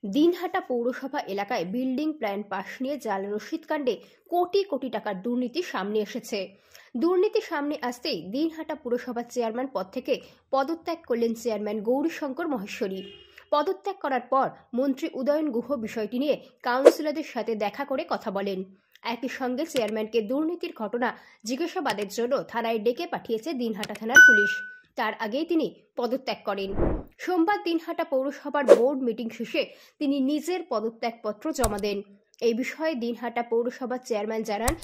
দিনহাটা পৌরসভা এলাকায় building plan pass নিয়ে জাল রসিদ কাণ্ডে কোটি কোটি টাকার দুর্নীতি সামনে এসেছে। দুর্নীতি সামনে আসতেই দিনহাটা পুরসভার চেয়ারম্যান পদ থেকে পদত্যাগ করলেন চেয়ারম্যান গৌরীশঙ্কর মহেশ্বরী। পদত্যাগ করার পর মন্ত্রী উদয়ন গুহ বিষয়টি নিয়ে কাউন্সিলরদের সাথে দেখা করে কথা বলেন। একই সঙ্গে চেয়ারম্যানকে দুর্নীতির ঘটনা জিজ্ঞাসাবাদের জন্য থানায় ডেকে পাঠিয়েছে দিনহাটা থানার পুলিশ। তার আগেই তিনি পদত্যাগ করেন। সোমবার দিনহাটা পৌরসভার বোর্ড মিটিং শেষে তিনি নিজের পদত্যাগপত্র জমা দেন। এই বিষয়ে দিনহাটা পৌরসভার চেয়ারম্যান জানান,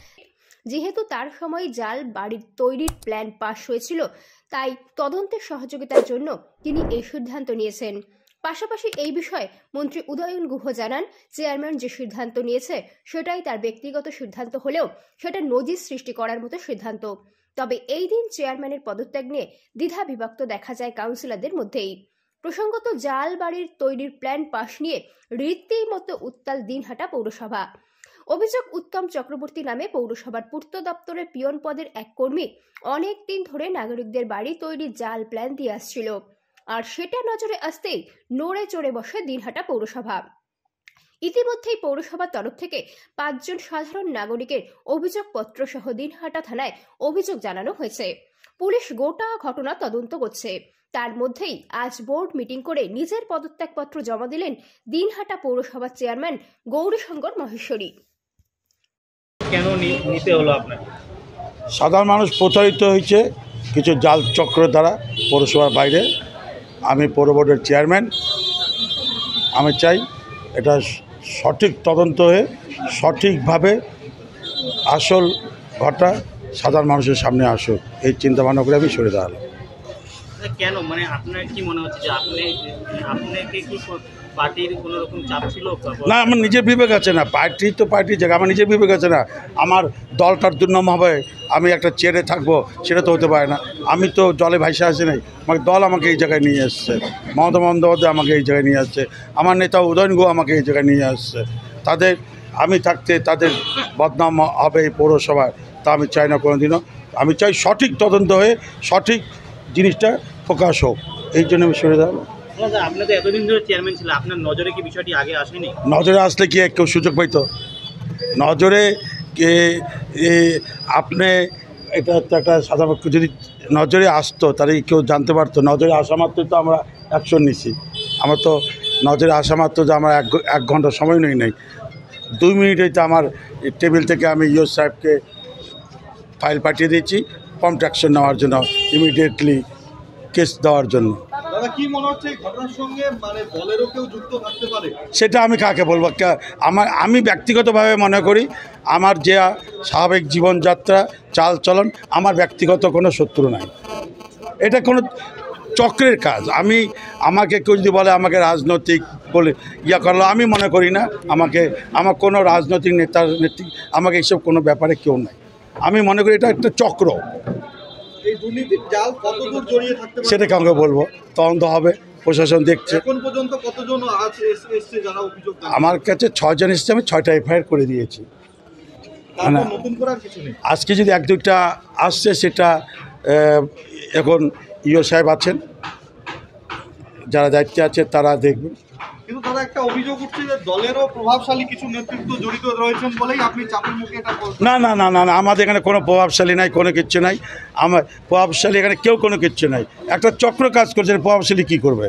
যেহেতু তার সময় জাল বাড়ির তৈরির প্ল্যান পাস হয়েছিল, তাই তদন্তের সহযোগিতার জন্য তিনি এই সিদ্ধান্ত নিয়েছেন। পাশাপাশি এই বিষয়ে মন্ত্রী উদয়ন গুহ জানান, চেয়ারম্যান যে সিদ্ধান্ত নিয়েছে সেটাই তার ব্যক্তিগত সিদ্ধান্ত হলেও সেটা নজির সৃষ্টি করার মতো সিদ্ধান্ত। তবে এই দিন চেয়ারম্যানের পদত্যাগ নিয়ে দ্বিধা বিভক্ত দেখা যায় কাউন্সিলরদের মধ্যেই। প্রসঙ্গত, জাল বাড়ির তৈরির প্ল্যান পাস নিয়ে রীতিমতো উত্তাল দিনহাটা পৌরসভা। অভিযোগ, উত্তম চক্রবর্তী নামে পৌরসভার পূর্ত দপ্তরের পিয়ন পদের এক কর্মী অনেক দিন ধরে নাগরিকদের বাড়ি তৈরির জাল প্ল্যান দিয়ে আসছিল, আর সেটা নজরে আসতেই নড়ে চড়ে বসে দিনহাটা পৌরসভা। ইতিমধ্যেই পৌরসভার তরফ থেকে 5 জন সাধারণ নাগরিকের অভিযোগপত্র সহ দিনহাটা থানায় অভিযোগ জানানো হয়েছে। পুলিশ গোটা ঘটনা তদন্ত করছে। তার মধ্যেই আজ বোর্ড মিটিং করে নিজের পদত্যাগপত্র জমা দিলেন দিনহাটা পৌরসভার চেয়ারম্যান গৌরীশঙ্কর মহেশ্বরী। কেন নিতে হলো আপনার? সাধারণ মানুষ প্রতারিত হয়েছে কিছু জাল চক্র দ্বারা পৌরসভার বাইরে। আমি পৌর বোর্ডের চেয়ারম্যান, আমি চাই এটা সঠিক তদন্ত হয়ে সঠিকভাবে আসল ঘটনা সাধারণ মানুষের সামনে আসুক, এই চিন্তা ভাবনা করে আমি সরে দাঁড়ালাম। কেন, মানে আপনার কি মনে হচ্ছে যে আপনাকে কি পার্টির কোনো রকম চাপ ছিল? না, আমার নিজের বিবেক আছে না, পার্টি তো পার্টির জায়গা, আমার নিজের বিবেক আছে না। আমার দলটার দুর্নাম হবে, আমি একটা চেয়ারে থাকবো, সেটা তো হতে পারে না। আমি তো জলে ভাইসা আসি নাই, আমার দল আমাকে এই জায়গায় নিয়ে আসছে, মমতা বন্দ্যোপাধ্যায় আমাকে এই জায়গায় নিয়ে আসছে, আমার নেতা উদয়ন গুহ আমাকে এই জায়গায় নিয়ে আসছে। তাদের আমি থাকতে তাদের বদনাম হবে এই পৌরসভায়, তা আমি চাই না কোনো দিনও। আমি চাই সঠিক তদন্ত হয়ে সঠিক জিনিসটা প্রকাশ হোক, এই জন্য আমি সরে দাঁড়াবো। আপনি তো এতদিন ধরে চেয়ারম্যান ছিলেন, আপনার নজরে কি বিষয়টি আগে আসেনি? নজরে আসলে কি কেউ সুযোগ পাইতো? নজরে আপনি এটা একটা সাধারণ যদি নজরে আসতো তাহলে কেউ জানতে পারতো। নজরে আসা মাত্রই তো আমরা অ্যাকশন নিছি। আমরা তো নজরে আসা মাত্র যে আমরা এক ঘন্টা সময় নেই 2 মিনিটেই তো আমার টেবিল থেকে আমি ইউ সাহেবকে ফাইল পাঠিয়ে দিয়েছি প্রম্পট অ্যাকশন নেওয়ার জন্য, ইমিডিয়েটলি কেস দেওয়ার জন্য। কি মনে হচ্ছে ঘটনার সঙ্গে মানে দলেরও কেউ যুক্ত থাকতে পারে? সেটা আমি কাকে বলবো? আমি ব্যক্তিগতভাবে মনে করি আমার যে স্বাভাবিক জীবনযাত্রা চালচলন, আমার ব্যক্তিগত কোনো শত্রু নাই, এটা কোনো চক্রের কাজ। আমাকে কেউ যদি বলে আমাকে রাজনৈতিক বলে করলো, আমি মনে করি না আমার কোনো রাজনৈতিক নেত্রী আমাকে এইসব কোনো ব্যাপারে কেউ নাই। আমি মনে করি এটা একটা চক্র। এই দুর্নীতির জাল কতদূর জড়িয়ে থাকতে পারে সেটা কাউকে বলবো, তদন্ত হবে, প্রশাসন দেখছে। এখন পর্যন্ত কতজন এসছে যারা অভিযোগ? আমার কাছে 6 জন এসছে, আমি 6টা এফআইআর করে দিয়েছি। নতুন করার কিছু নেই। আজকে যদি 1-2টা আসছে, সেটা এখন ইও সাহেব আছেন, যারা দায়িত্বে আছে তারা দেখবেন। কিন্তু তারা একটা অভিযোগ উঠছে যে দলেরও প্রভাবশালী কিছু নেতৃত্ব জড়িত রয়েছেন বলেই আপনি চাপের মুখে এটা বলছেন। না না না না না, আমাদের এখানে কোনো প্রভাবশালী নাই, কোনো কিচ্ছু নাই। আমার প্রভাবশালী এখানে কেউ কোনো কিচ্ছু নাই। একটা চক্র কাজ করছে, প্রভাবশালী কী করবে?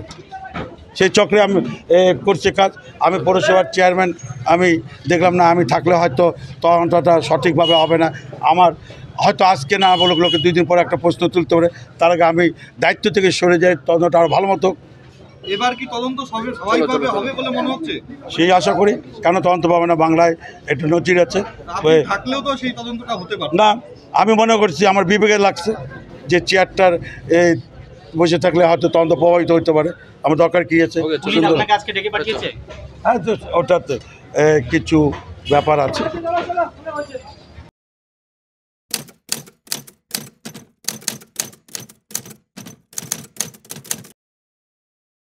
সেই চক্রে আমি করছে কাজ। আমি পৌরসভার চেয়ারম্যান, আমি দেখলাম না, আমি থাকলে হয়তো তদন্তটা সঠিকভাবে হবে না। আমার হয়তো আজকে না বলুক, লোকে 2 দিন পরে একটা প্রশ্ন তুলতে পারে, তার আগে আমি দায়িত্ব থেকে সরে যাই, তদন্তটা আরও ভালো মতো। এবার কি তদন্ত স্বাভাবিকভাবে হবে বলে মনে হচ্ছে? সেই আশা করি। কেন তদন্ত পাবে না? বাংলায় একটু নজির আছে। থাকলেও তো সেই তদন্তটা হতে পারে না, আমি মনে করছি আমার বিবেকে লাগছে যে চেয়ারটার বসে থাকলে হয়তো তদন্ত প্রভাবিত হতে পারে। আমার দরকার কী আছে? হ্যাঁ, ওটাতে কিছু ব্যাপার আছে।